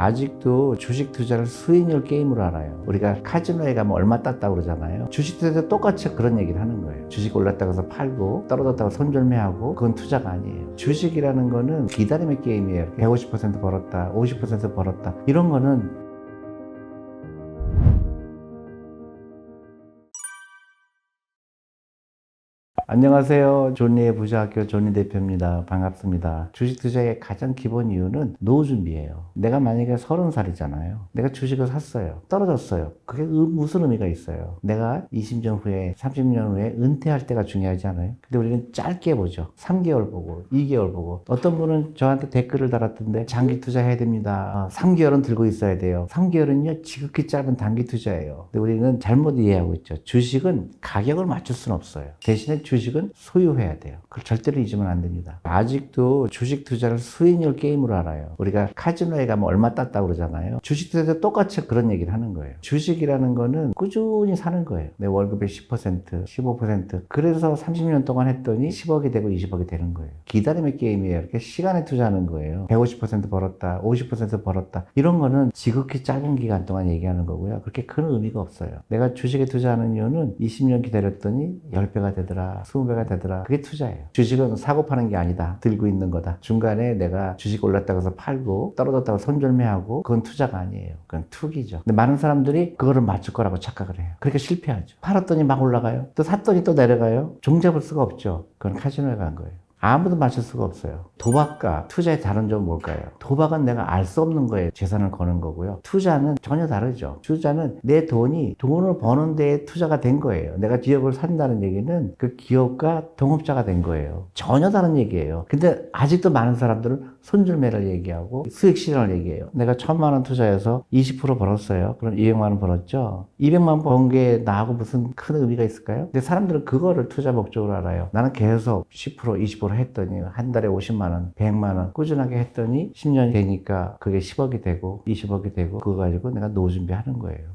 아직도 주식 투자를 수익률 게임으로 알아요. 우리가 카지노에 가면 얼마 땄다고 그러잖아요. 주식 투자도 똑같이 그런 얘기를 하는 거예요. 주식 올랐다고 해서 팔고 떨어졌다고 손절매하고 그건 투자가 아니에요. 주식이라는 거는 기다림의 게임이에요. 150% 벌었다, 50% 벌었다, 이런 거는 안녕하세요. 존니의 부자학교 존니 대표입니다. 반갑습니다. 주식 투자의 가장 기본 이유는 노후 준비예요. 내가 만약에 30살이잖아요. 내가 주식을 샀어요. 떨어졌어요. 그게 무슨 의미가 있어요? 내가 20년 후에, 30년 후에 은퇴할 때가 중요하지 않아요? 근데 우리는 짧게 보죠. 3개월 보고, 2개월 보고. 어떤 분은 저한테 댓글을 달았던데 장기 투자해야 됩니다. 3개월은 들고 있어야 돼요. 3개월은요, 지극히 짧은 단기 투자예요. 근데 우리는 잘못 이해하고 있죠. 주식은 가격을 맞출 수는 없어요. 대신에 주식은 소유해야 돼요. 그걸 절대로 잊으면 안 됩니다. 아직도 주식 투자를 수익률 게임으로 알아요. 우리가 카지노에 가면 얼마 땄다고 그러잖아요. 주식 투자도 똑같이 그런 얘기를 하는 거예요. 주식이라는 거는 꾸준히 사는 거예요. 내 월급의 10%, 15%. 그래서 30년 동안 했더니 10억이 되고 20억이 되는 거예요. 기다림의 게임이에요. 이렇게 시간에 투자하는 거예요. 150% 벌었다, 50% 벌었다. 이런 거는 지극히 짧은 기간 동안 얘기하는 거고요. 그렇게 큰 의미가 없어요. 내가 주식에 투자하는 이유는 20년 기다렸더니 10배가 되더라, 20배가 되더라. 그게 투자예요. 주식은 사고 파는 게 아니다. 들고 있는 거다. 중간에 내가 주식 올랐다고 해서 팔고 떨어졌다고 손절매하고 그건 투자가 아니에요. 그건 투기죠. 근데 많은 사람들이 그거를 맞출 거라고 착각을 해요. 그렇게 실패하죠. 팔았더니 막 올라가요. 또 샀더니 또 내려가요. 종잡을 수가 없죠. 그건 카지노에 간 거예요. 아무도 맞출 수가 없어요. 도박과 투자의 다른 점은 뭘까요? 도박은 내가 알 수 없는 거에 재산을 거는 거고요. 투자는 전혀 다르죠. 투자는 내 돈이 돈을 버는 데에 투자가 된 거예요. 내가 기업을 산다는 얘기는 그 기업과 동업자가 된 거예요. 전혀 다른 얘기예요. 근데 아직도 많은 사람들은 손절매를 얘기하고 수익 실현을 얘기해요. 내가 1,000만 원 투자해서 20% 벌었어요. 그럼 200만 원 벌었죠. 200만 원 번 게 나하고 무슨 큰 의미가 있을까요? 근데 사람들은 그거를 투자 목적으로 알아요. 나는 계속 10%, 20% 했더니 한 달에 50만 원, 100만 원 꾸준하게 했더니 10년이 되니까 그게 10억이 되고 20억이 되고 그거 가지고 내가 노후 준비하는 거예요.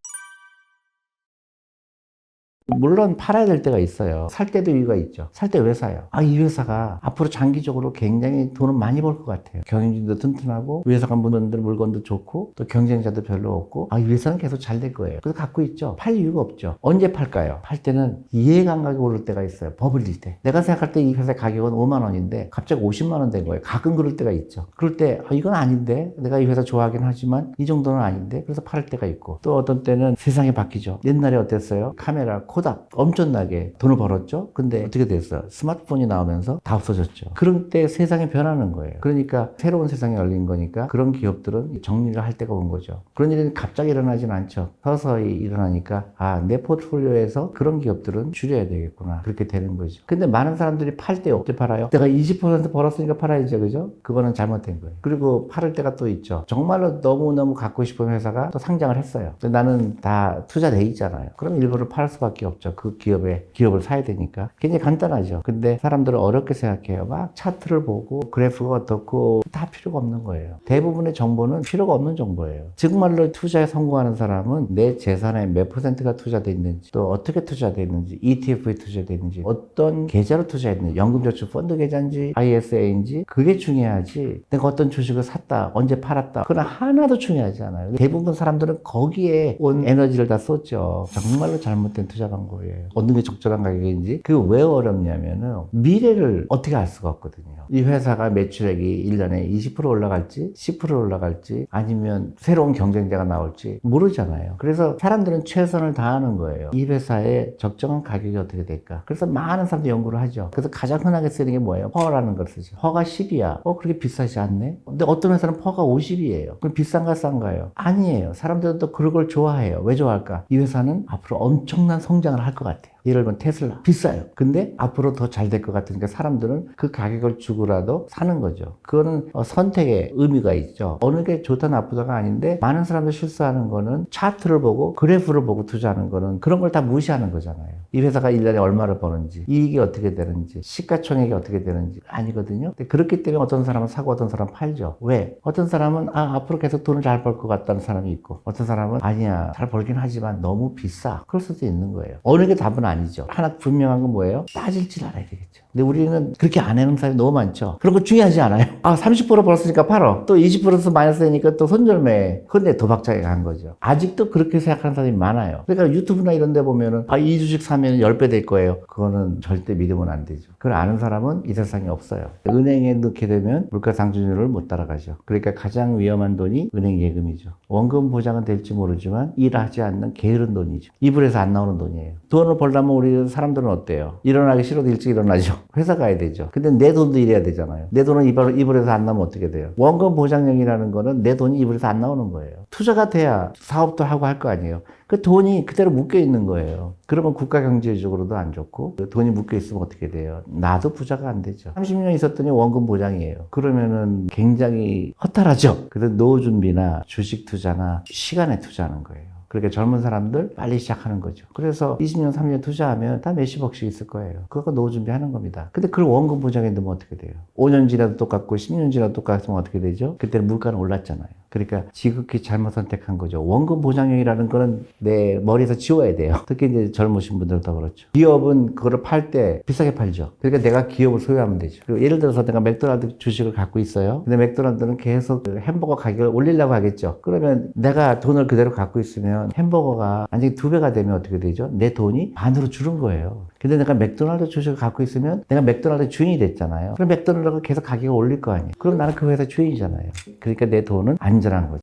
물론 팔아야 될 때가 있어요. 살 때도 이유가 있죠. 살 때 왜 사요? 이 회사가 앞으로 장기적으로 굉장히 돈을 많이 벌 것 같아요. 경영진도 튼튼하고 회사가 무너들 물건도 좋고 또 경쟁자도 별로 없고 이 회사는 계속 잘 될 거예요. 그래서 갖고 있죠. 팔 이유가 없죠. 언제 팔까요? 팔 때는 이해감각이 오를 때가 있어요. 버블릴 때. 내가 생각할 때 이 회사 가격은 5만 원인데 갑자기 50만 원 된 거예요. 가끔 그럴 때가 있죠. 그럴 때 이건 아닌데 내가 이 회사 좋아하긴 하지만 이 정도는 아닌데 그래서 팔 때가 있고 또 어떤 때는 세상이 바뀌죠. 옛날에 어땠어요? 카메라 코닥 엄청나게 돈을 벌었죠. 근데 어떻게 됐어요? 스마트폰이 나오면서 다 없어졌죠. 그런 때 세상이 변하는 거예요. 그러니까 새로운 세상이 열린 거니까 그런 기업들은 정리를 할 때가 온 거죠. 그런 일은 갑자기 일어나진 않죠. 서서히 일어나니까 내 포트폴리오에서 그런 기업들은 줄여야 되겠구나. 그렇게 되는 거죠. 근데 많은 사람들이 팔 때 어떻게 팔아요? 내가 20% 벌었으니까 팔아야죠. 그죠? 그거는 잘못된 거예요. 그리고 팔을 때가 또 있죠. 정말로 너무너무 갖고 싶은 회사가 또 상장을 했어요. 근데 나는 다 투자돼 있잖아요. 그럼 일부러 팔 수밖에 없죠. 그 기업을 사야 되니까. 굉장히 간단하죠. 근데 사람들은 어렵게 생각해요. 막 차트를 보고 그래프가 어떻고 다 필요가 없는 거예요. 대부분의 정보는 필요가 없는 정보예요. 정말로 투자에 성공하는 사람은 내 재산의 몇 %가 투자되어 있는지 또 어떻게 투자되어 있는지 ETF에 투자되어 있는지 어떤 계좌로 투자했는지 연금저축 펀드 계좌인지 ISA인지 그게 중요하지 내가 어떤 주식을 샀다 언제 팔았다 그건 하나도 중요하지 않아요. 대부분 사람들은 거기에 온 에너지를 다 쏟죠. 정말로 잘못된 투자 방법이에요. 어느 게 적절한 가격인지 그게 왜 어렵냐면은 미래를 어떻게 알 수가 없거든요. 이 회사가 매출액이 1년에 20% 올라갈지 10% 올라갈지 아니면 새로운 경쟁자가 나올지 모르잖아요. 그래서 사람들은 최선을 다하는 거예요. 이 회사의 적정한 가격이 어떻게 될까. 그래서 많은 사람들이 연구를 하죠. 그래서 가장 흔하게 쓰는 게 뭐예요? 퍼라는 걸 쓰죠. 퍼가 10이야. 그렇게 비싸지 않네? 근데 어떤 회사는 퍼가 50이에요. 그럼 비싼가 싼가요? 아니에요. 사람들은 또 그런 걸 좋아해요. 왜 좋아할까? 이 회사는 앞으로 엄청난 성장을 할 것 같아요. 예를 들면 테슬라 비싸요. 근데 앞으로 더 잘 될 것 같으니까 사람들은 그 가격을 주고라도 사는 거죠. 그거는 선택의 의미가 있죠. 어느 게 좋다 나쁘다가 아닌데 많은 사람들이 실수하는 거는 차트를 보고 그래프를 보고 투자하는 거는 그런 걸 다 무시하는 거잖아요. 이 회사가 1년에 얼마를 버는지 이익이 어떻게 되는지 시가총액이 어떻게 되는지 아니거든요. 근데 그렇기 때문에 어떤 사람은 사고 어떤 사람은 팔죠. 왜? 어떤 사람은 앞으로 계속 돈을 잘 벌 것 같다는 사람이 있고 어떤 사람은 아니야 잘 벌긴 하지만 너무 비싸 그럴 수도 있는 거예요. 어느 게 답은 아니에요. 아니죠. 하나 분명한 건 뭐예요? 따질 줄 알아야 되겠죠. 근데 우리는 그렇게 안 하는 사람이 너무 많죠. 그런 거 중요하지 않아요. 30% 벌었으니까 팔어. 또 20% 마이너스 되니까 또 손절매. 근데 도박장에 간 거죠. 아직도 그렇게 생각하는 사람이 많아요. 그러니까 유튜브나 이런 데 보면은 이 주식 사면 10배 될 거예요. 그거는 절대 믿으면 안 되죠. 그걸 아는 사람은 이 세상에 없어요. 은행에 넣게 되면 물가상승률을 못 따라가죠. 그러니까 가장 위험한 돈이 은행 예금이죠. 원금 보장은 될지 모르지만 일하지 않는 게으른 돈이죠. 이불에서 안 나오는 돈이에요. 돈을 벌려면 우리 사람들은 어때요? 일어나기 싫어도 일찍 일어나죠. 회사 가야 되죠. 근데 내 돈도 일해야 되잖아요. 내 돈은 이불에서 안 나오면 어떻게 돼요? 원금 보장령이라는 거는 내 돈이 이불에서 안 나오는 거예요. 투자가 돼야 사업도 하고 할 거 아니에요. 그 돈이 그대로 묶여 있는 거예요. 그러면 국가 경제적으로도 안 좋고 돈이 묶여 있으면 어떻게 돼요? 나도 부자가 안 되죠. 30년 있었더니 원금 보장이에요. 그러면은 굉장히 허탈하죠. 그래서 노후 준비나 주식 투자나 시간에 투자하는 거예요. 그렇게 젊은 사람들 빨리 시작하는 거죠. 그래서 20년, 30년 투자하면 다 몇십억씩 있을 거예요. 그거 노후 준비하는 겁니다. 근데 그걸 원금 보장에 넣으면 어떻게 돼요? 5년 지나도 똑같고 10년 지나도 똑같으면 어떻게 되죠? 그때는 물가는 올랐잖아요. 그러니까 지극히 잘못 선택한 거죠. 원금 보장형이라는 거는 내 머리에서 지워야 돼요. 특히 이제 젊으신 분들은 더 그렇죠. 기업은 그거를 팔 때 비싸게 팔죠. 그러니까 내가 기업을 소유하면 되죠. 그리고 예를 들어서 내가 맥도날드 주식을 갖고 있어요. 근데 맥도날드는 계속 그 햄버거 가격을 올리려고 하겠죠. 그러면 내가 돈을 그대로 갖고 있으면 햄버거가 만약에 2배가 되면 어떻게 되죠? 내 돈이 반으로 줄은 거예요. 근데 내가 맥도날드 주식을 갖고 있으면 내가 맥도날드 주인이 됐잖아요. 그럼 맥도날드가 계속 가격을 올릴 거 아니에요. 그럼 나는 그 회사 주인이잖아요. 그러니까 내 돈은 안전한 거죠.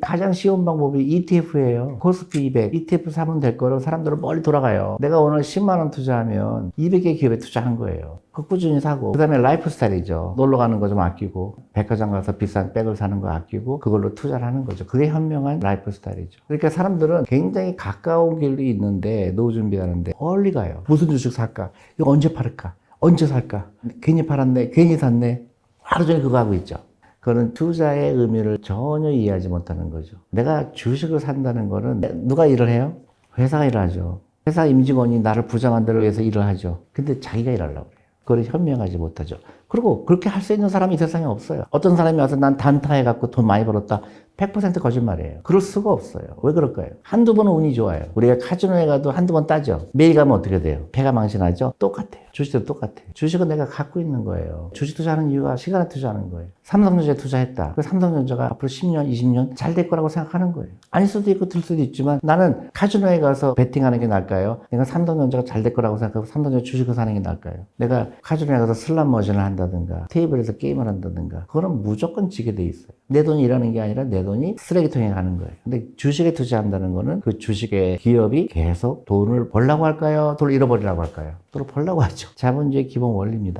가장 쉬운 방법이 ETF예요. 코스피 200. ETF 사면 될 거로 사람들은 멀리 돌아가요. 내가 오늘 10만 원 투자하면 200개 기업에 투자한 거예요. 그 꾸준히 사고. 그 다음에 라이프 스타일이죠. 놀러 가는 거 좀 아끼고, 백화점 가서 비싼 백을 사는 거 아끼고, 그걸로 투자를 하는 거죠. 그게 현명한 라이프 스타일이죠. 그러니까 사람들은 굉장히 가까운 길이 있는데, 노후 준비하는데 멀리 가요. 무슨 주식 살까? 이거 언제 팔을까? 언제 살까? 괜히 팔았네? 괜히 샀네? 하루 종일 그거 하고 있죠. 그거는 투자의 의미를 전혀 이해하지 못하는 거죠. 내가 주식을 산다는 거는 누가 일을 해요? 회사가 일하죠. 회사 임직원이 나를 부자 만들기 위해서 일을 하죠. 근데 자기가 일하려고 그래요. 그걸 현명하지 못하죠. 그리고 그렇게 할 수 있는 사람이 이 세상에 없어요. 어떤 사람이 와서 난 단타해갖고 돈 많이 벌었다. 100% 거짓말이에요. 그럴 수가 없어요. 왜 그럴까요? 한두 번은 운이 좋아요. 우리가 카지노에 가도 한두 번 따죠. 매일 가면 어떻게 돼요? 패가 망신하죠? 똑같아요. 주식도 똑같아요. 주식은 내가 갖고 있는 거예요. 주식 투자하는 이유가 시간에 투자하는 거예요. 삼성전자에 투자했다. 그 삼성전자가 앞으로 10년, 20년 잘 될 거라고 생각하는 거예요. 아닐 수도 있고 들 수도 있지만 나는 카지노에 가서 베팅하는 게 나을까요? 내가 삼성전자가 잘 될 거라고 생각하고 삼성전자 주식을 사는 게 나을까요? 내가 카지노에 가서 슬롯 머신을 한다든가 테이블에서 게임을 한다든가 그거는 무조건 지게 돼 있어요. 내 돈이 일하는 게 아니라 내 돈이 쓰레기통에 가는 거예요. 근데 주식에 투자한다는 거는 그 주식의 기업이 계속 돈을 벌라고 할까요? 돈을 잃어버리라고 할까요? 돈을 벌라고 하죠. 자본주의 기본 원리입니다.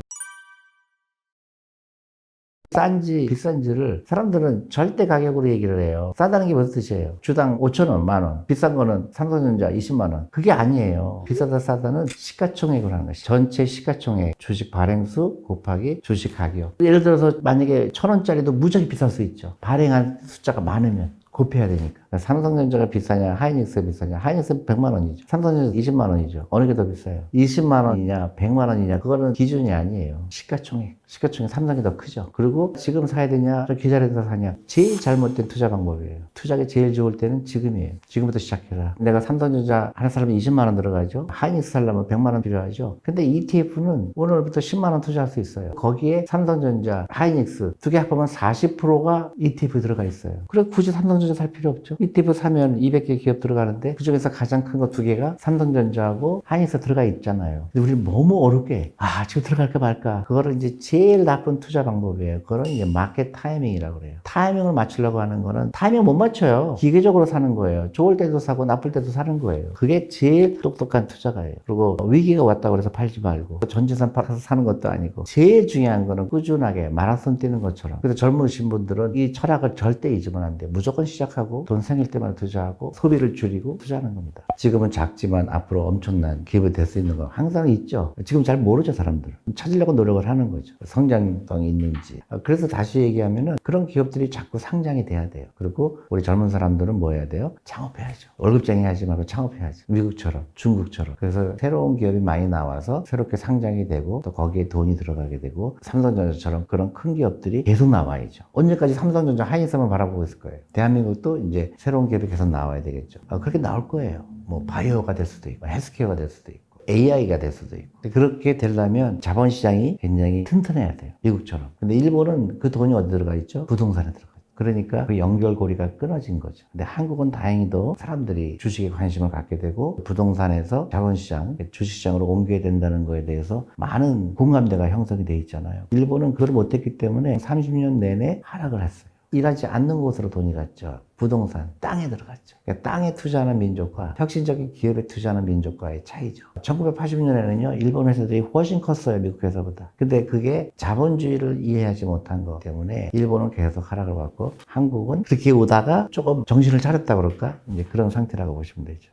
싼지 비싼지를 사람들은 절대 가격으로 얘기를 해요. 싸다는 게 무슨 뜻이에요? 주당 5,000원, 만원. 비싼 거는 삼성전자 20만 원. 그게 아니에요. 비싸다 싸다는 시가총액을 하는 것이 전체 시가총액 주식 발행수 곱하기 주식 가격. 예를 들어서 만약에 1,000원짜리도 무지하게 비쌀 수 있죠. 발행한 숫자가 많으면. 곱해야 되니까. 삼성전자가 비싸냐, 하이닉스가 비싸냐. 하이닉스는 100만 원이죠. 삼성전자 20만 원이죠. 어느 게 더 비싸요? 20만 원이냐, 100만 원이냐. 그거는 기준이 아니에요. 시가총액. 시가총액 삼성이 더 크죠. 그리고 지금 사야 되냐, 좀 기다려서 사냐. 제일 잘못된 투자 방법이에요. 투자가 제일 좋을 때는 지금이에요. 지금부터 시작해라. 내가 삼성전자 하는 사람이 20만 원 들어가죠. 하이닉스 살려면 100만 원 필요하죠. 근데 ETF는 오늘부터 10만 원 투자할 수 있어요. 거기에 삼성전자, 하이닉스 두 개 합하면 40%가 ETF 들어가 있어요. 그래 굳이 삼성전자 살 필요 없죠. ETF 사면 200개 기업 들어가는데 그중에서 가장 큰 거 두 개가 삼성전자하고 하이닉스 들어가 있잖아요. 근데 우리 너무 어렵게 지금 들어갈까 말까 그거를 이제 제일 나쁜 투자 방법이에요. 그거는 이제 마켓 타이밍이라고 그래요. 타이밍을 맞추려고 하는 거는 타이밍 못 맞춰요. 기계적으로 사는 거예요. 좋을 때도 사고 나쁠 때도 사는 거예요. 그게 제일 똑똑한 투자가예요. 그리고 위기가 왔다고 해서 팔지 말고 전 재산 팔아서 사는 것도 아니고 제일 중요한 거는 꾸준하게 마라톤 뛰는 것처럼. 그래서 젊으신 분들은 이 철학을 절대 잊으면 안 돼요. 무조건 시작하고 돈 생길 때마다 투자하고 소비를 줄이고 투자하는 겁니다. 지금은 작지만 앞으로 엄청난 기업이 될 수 있는 거 항상 있죠. 지금 잘 모르죠 사람들. 찾으려고 노력을 하는 거죠. 성장성이 있는지. 그래서 다시 얘기하면은 그런 기업들이 자꾸 상장이 돼야 돼요. 그리고 우리 젊은 사람들은 뭐 해야 돼요? 창업해야죠. 월급쟁이 하지 말고 창업해야죠. 미국처럼 중국처럼. 그래서 새로운 기업이 많이 나와서 새롭게 상장이 되고 또 거기에 돈이 들어가게 되고 삼성전자처럼 그런 큰 기업들이 계속 나와야죠. 언제까지 삼성전자 하이닉스만 바라보고 있을 거예요. 대한민국도 이제 새로운 기업이 계속 나와야 되겠죠. 그렇게 나올 거예요. 뭐 바이오가 될 수도 있고 헬스케어가 될 수도 있고 AI가 될 수도 있고. 그렇게 되려면 자본시장이 굉장히 튼튼해야 돼요. 미국처럼. 근데 일본은 그 돈이 어디 들어가 있죠? 부동산에 들어가 있죠. 그러니까 그 연결고리가 끊어진 거죠. 근데 한국은 다행히도 사람들이 주식에 관심을 갖게 되고 부동산에서 자본시장, 주식시장으로 옮겨야 된다는 거에 대해서 많은 공감대가 형성이 돼 있잖아요. 일본은 그걸 못했기 때문에 30년 내내 하락을 했어요. 일하지 않는 곳으로 돈이 갔죠. 부동산, 땅에 들어갔죠. 그러니까 땅에 투자하는 민족과 혁신적인 기업에 투자하는 민족과의 차이죠. 1980년에는요, 일본 회사들이 훨씬 컸어요, 미국 회사보다. 근데 그게 자본주의를 이해하지 못한 것 때문에 일본은 계속 하락을 받고 한국은 그렇게 오다가 조금 정신을 차렸다 그럴까? 이제 그런 상태라고 보시면 되죠.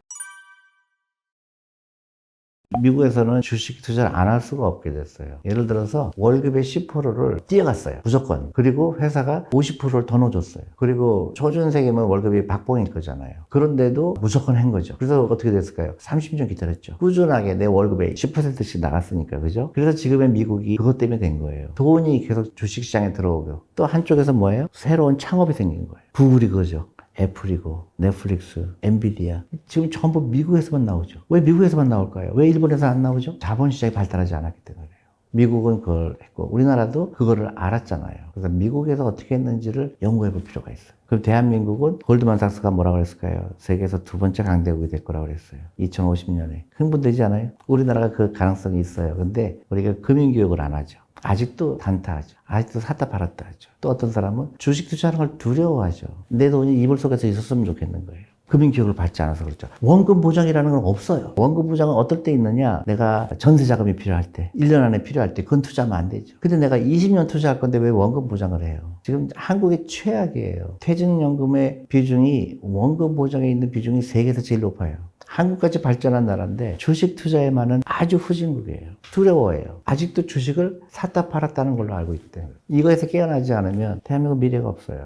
미국에서는 주식 투자를 안 할 수가 없게 됐어요. 예를 들어서 월급의 10%를 띄어갔어요. 무조건. 그리고 회사가 50%를 더 넣어줬어요. 그리고 초준생이면 월급이 박봉일 거잖아요. 그런데도 무조건 한 거죠. 그래서 어떻게 됐을까요? 30년 기다렸죠. 꾸준하게 내 월급의 10%씩 나갔으니까, 그죠? 그래서 지금의 미국이 그것 때문에 된 거예요. 돈이 계속 주식시장에 들어오고 또 한쪽에서 뭐예요? 새로운 창업이 생긴 거예요. 구글이 그거죠. 애플이고 넷플릭스, 엔비디아 지금 전부 미국에서만 나오죠. 왜 미국에서만 나올까요? 왜 일본에서 안 나오죠? 자본시장이 발달하지 않았기 때문에 그래요. 미국은 그걸 했고 우리나라도 그거를 알았잖아요. 그래서 미국에서 어떻게 했는지를 연구해 볼 필요가 있어요. 그럼 대한민국은 골드만삭스가 뭐라고 그랬을까요? 세계에서 두 번째 강대국이 될 거라고 그랬어요. 2050년에. 흥분되지 않아요? 우리나라가 그 가능성이 있어요. 근데 우리가 금융교육을 안 하죠. 아직도 단타하죠. 아직도 샀다 팔았다 하죠. 또 어떤 사람은 주식 투자하는 걸 두려워하죠. 내 돈이 이불 속에서 있었으면 좋겠는 거예요. 금융교육을 받지 않아서 그렇죠. 원금 보장이라는 건 없어요. 원금 보장은 어떨 때 있느냐? 내가 전세 자금이 필요할 때, 1년 안에 필요할 때 그건 투자하면 안 되죠. 근데 내가 20년 투자할 건데 왜 원금 보장을 해요? 지금 한국의 최악이에요. 퇴직연금의 비중이 원금 보장에 있는 비중이 세계에서 제일 높아요. 한국까지 발전한 나라인데 주식 투자에만은 아주 후진국이에요. 두려워해요. 아직도 주식을 샀다 팔았다는 걸로 알고 있기 때문에. 이거에서 깨어나지 않으면 대한민국 미래가 없어요.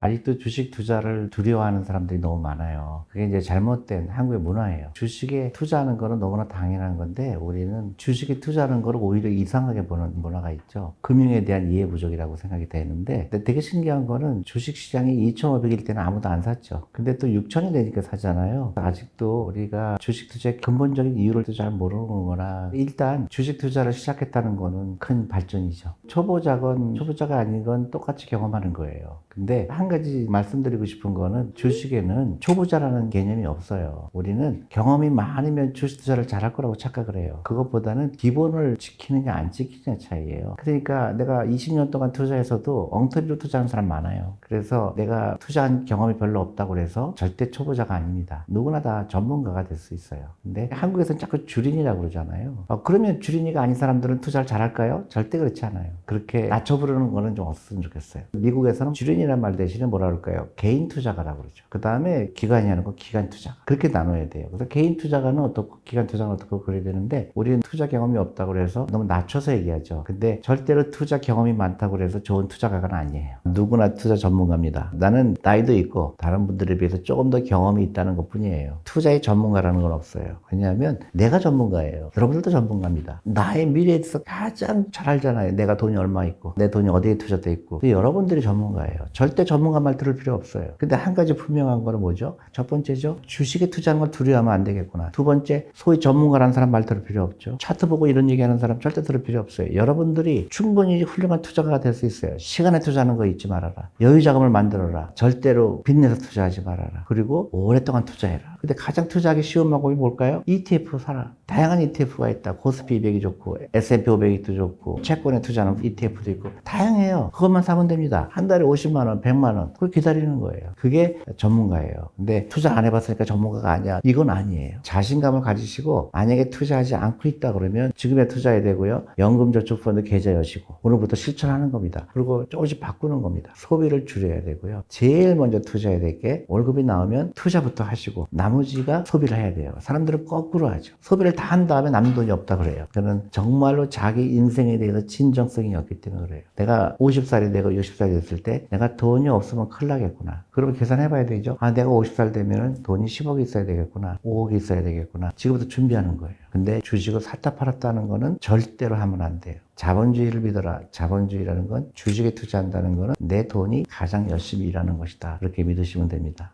아직도 주식 투자를 두려워하는 사람들이 너무 많아요. 그게 이제 잘못된 한국의 문화예요. 주식에 투자하는 거는 너무나 당연한 건데 우리는 주식에 투자하는 거를 오히려 이상하게 보는 문화가 있죠. 금융에 대한 이해 부족이라고 생각이 되는데 되게 신기한 거는 주식시장이 2,500일 때는 아무도 안 샀죠. 근데 또 6,000이 되니까 사잖아요. 아직도 우리가 주식 투자의 근본적인 이유를 잘 모르는 거나 일단 주식 투자를 시작했다는 거는 큰 발전이죠. 초보자가 아닌 건 똑같이 경험하는 거예요. 근데 한 가지 말씀드리고 싶은 거는 주식에는 초보자라는 개념이 없어요. 우리는 경험이 많으면 주식 투자를 잘할 거라고 착각을 해요. 그것보다는 기본을 지키느냐 안 지키느냐 차이예요. 그러니까 내가 20년 동안 투자해서도 엉터리로 투자하는 사람 많아요. 그래서 내가 투자한 경험이 별로 없다고 해서 절대 초보자가 아닙니다. 누구나 다 전문가가 될 수 있어요. 근데 한국에서는 자꾸 주린이라고 그러잖아요. 그러면 주린이가 아닌 사람들은 투자를 잘할까요? 절대 그렇지 않아요. 그렇게 낮춰 부르는 거는 좀 없었으면 좋겠어요. 미국에서는 주린이란 말 대신에 뭐라 그럴까요? 개인 투자가라고 그러죠. 그 다음에 기관이 하는 거 기관 투자가. 그렇게 나눠야 돼요. 그래서 개인 투자가는 어떻고 기관 투자는 어떻고 그래야 되는데 우리는 투자 경험이 없다고 해서 너무 낮춰서 얘기하죠. 근데 절대로 투자 경험이 많다고 해서 좋은 투자가는 아니에요. 누구나 투자 전문가입니다. 나는 나이도 있고 다른 분들에 비해서 조금 더 경험이 있다는 것 뿐이에요. 투자의 전문가라는 건 없어요. 왜냐하면 내가 전문가예요. 여러분들도 전문가입니다. 나의 미래에 대해서 가장 잘 알잖아요. 내가 돈이 얼마 있고 내 돈이 어디에 투자돼 있고 여러분들이 전문가예요. 절대 전문가 말 들을 필요 없어요. 근데 한 가지 분명한 거는 뭐죠? 첫 번째죠. 주식에 투자하는 걸 두려워하면 안 되겠구나. 두 번째, 소위 전문가라는 사람 말 들을 필요 없죠. 차트 보고 이런 얘기하는 사람 절대 들을 필요 없어요. 여러분들이 충분히 훌륭한 투자가가 될 수 있어요. 시간에 투자하는 거 잊지 말아라. 여유 자금을 만들어라. 절대로 빚내서 투자하지 말아라. 그리고 오랫동안 투자해라. 근데 가장 투자하기 쉬운 방법이 뭘까요? ETF 사라. 다양한 ETF가 있다. 코스피 200이 좋고 S&P 500이 좋고 채권에 투자하는 ETF도 있고 다양해요. 그것만 사면 됩니다. 한 달에 50만 원, 100만 원 그걸 기다리는 거예요. 그게 전문가예요. 근데 투자 안 해봤으니까 전문가가 아니야. 이건 아니에요. 자신감을 가지시고 만약에 투자하지 않고 있다 그러면 지금에 투자해야 되고요. 연금저축펀드 계좌 여시고 오늘부터 실천하는 겁니다. 그리고 조금씩 바꾸는 겁니다. 소비를 줄여야 되고요. 제일 먼저 투자해야 될 게 월급이 나오면 투자부터 하시고 나머지가 소비를 해야 돼요. 사람들은 거꾸로 하죠. 소비를 다 한 다음에 남는 돈이 없다 그래요. 그는 정말로 자기 인생에 대해서 진정성이 없기 때문에 그래요. 내가 50살이 되고 60살이 됐을 때 내가 돈이 없으면 큰일 나겠구나. 그러면 계산해 봐야 되죠. 내가 50살 되면 돈이 10억이 있어야 되겠구나. 5억이 있어야 되겠구나. 지금부터 준비하는 거예요. 근데 주식을 샀다 팔았다 하는 거는 절대로 하면 안 돼요. 자본주의를 믿어라. 자본주의라는 건 주식에 투자한다는 거는 내 돈이 가장 열심히 일하는 것이다. 그렇게 믿으시면 됩니다.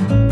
네.